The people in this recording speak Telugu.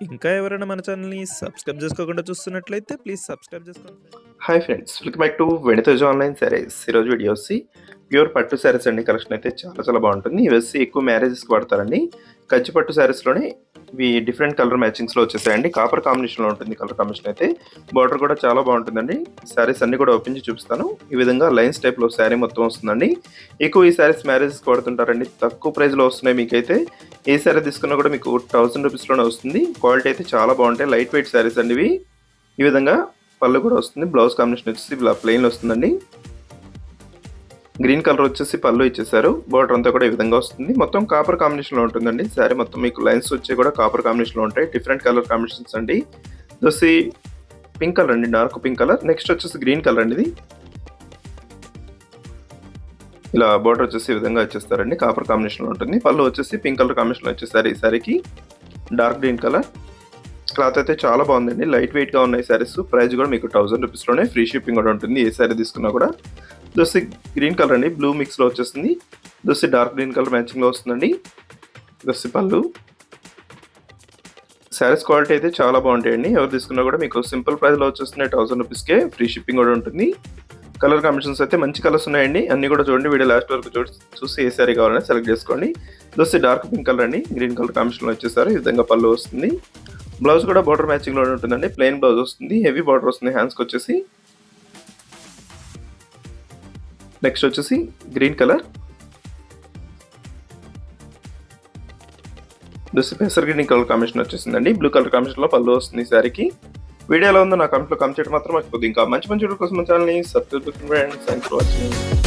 ఇంకా ఎవరైనా మన ఛానల్‌ని సబ్స్క్రైబ్ చేసుకోకుండా చూస్తున్నట్లయితే ప్లీజ్ సబ్స్క్రైబ్ చేసుకోండి. Hi friends, welcome back to వెనితేజ్ online saris. ఈరోజు వీడియో వచ్చి ప్యూర్ పట్టు శారీస్ అండి. కలెక్షన్ అయితే చాలా బాగుంటుంది. ఇవి వచ్చి ఎక్కువ మ్యారేజెస్కి వాడతారండి. కంచి పట్టు శారీస్లోనే ఇవి డిఫరెంట్ కలర్ మ్యాచింగ్స్లో వచ్చేసాయండి. కాపర్ కాంబినేషన్లో ఉంటుంది కలర్ కాంబినేషన్ అయితే. బార్డర్ కూడా చాలా బాగుంటుందండి. శారీస్ అన్ని కూడా ఓపెన్ చేసి చూపిస్తాను. ఈ విధంగా లైన్స్ టైప్లో శారీ మొత్తం వస్తుందండి. ఎక్కువ ఈ శారీస్ మ్యారేజెస్కి వాడుతుంటారండి. తక్కువ ప్రైస్లో వస్తున్నాయి. మీకైతే ఏ శారీ తీసుకున్నా కూడా మీకు 1000 రూపీస్లోనే వస్తుంది. క్వాలిటీ అయితే చాలా బాగుంటాయి. లైట్ వెయిట్ శారీస్ అండి ఇవి. ఈ విధంగా పళ్ళు కూడా వస్తుంది. బ్లౌజ్ కాంబినేషన్ వచ్చేసి ఇలా ప్లెయిన్ వస్తుందండి. గ్రీన్ కలర్ వచ్చేసి పళ్ళు ఇచ్చేసారు. బార్డర్ అంతా కూడా ఈ విధంగా వస్తుంది. మొత్తం కాపర్ కాంబినేషన్లో ఉంటుందండి. శారీ మొత్తం మీకు లైన్స్ వచ్చి కూడా కాపర్ కాంబినేషన్లో ఉంటాయి. డిఫరెంట్ కలర్ కాంబినేషన్స్ అండి. వచ్చి పింక్ కలర్ అండి, డార్క్ పింక్ కలర్. నెక్స్ట్ వచ్చేసి గ్రీన్ కలర్ అండి. ఇది ఇలా బార్డర్ వచ్చేసి ఈ విధంగా వచ్చేస్తారండి. కాపర్ కాంబినేషన్లో ఉంటుంది. పళ్ళు వచ్చేసి పింక్ కలర్ కాంబినేషన్లో వచ్చేసారు. ఈ శారీకి డార్క్ గ్రీన్ కలర్. క్లాత్ అయితే చాలా బాగుందండి. లైట్ వెయిట్గా ఉన్నాయి శారీస్. ప్రైస్ కూడా మీకు 1000 రూపీస్లోనే. ఫ్రీ షిప్పింగ్ కూడా ఉంటుంది ఏ శారీ తీసుకున్నా కూడా. దోసి గ్రీన్ కలర్ అండి, బ్లూ మిక్స్లో వచ్చేస్తుంది. దోసి డార్క్ గ్రీన్ కలర్ మ్యాచింగ్లో వస్తుందండి. దోసి పళ్ళు. శారీస్ క్వాలిటీ అయితే చాలా బాగుంటాయండి. ఎవరు తీసుకున్నా కూడా మీకు సింపుల్ ప్రైస్లో వచ్చేస్తున్నాయి 1000 రూపీస్కే. ఫ్రీ షిప్పింగ్ కూడా ఉంటుంది. కలర్ కాంబినేషన్స్ అయితే మంచి కలర్స్ ఉన్నాయండి. అన్ని కూడా చూడండి. వీడియో లాస్ట్ వరకు చూసి ఏ శారీ కావాలని సెలెక్ట్ చేసుకోండి. దోసి డార్క్ పింక్ కలర్ అండి, గ్రీన్ కలర్ కాంబినేషన్లో వచ్చేసారు. ఈ విధంగా పళ్ళు వస్తుంది. బ్లౌజ్ కూడా బార్డర్ మ్యాచింగ్లో ఉంటుందండి. ప్లెయిన్ బ్లౌజ్ వస్తుంది. హెవీ బార్డర్ వస్తుంది హ్యాండ్స్కి వచ్చేసి. నెక్స్ట్ వచ్చేసి గ్రీన్ కలర్. పెసర్ గ్రీన్ కలర్ కాంబినేషన్ వచ్చేసిందండి. బ్లూ కలర్ కాంబినేషన్లో పళ్ళు వస్తుంది ఈ శారీకి. వీడియో ఎలా ఉందో నా కామెంట్లో కామెంట్ చేయడం మాత్రం మర్చిపోద్దు. ఇంకా మంచి వీడియో కోసం మన ఛానల్ని సబ్స్క్రైబ్ చేసుకోండి. Thanks for watching.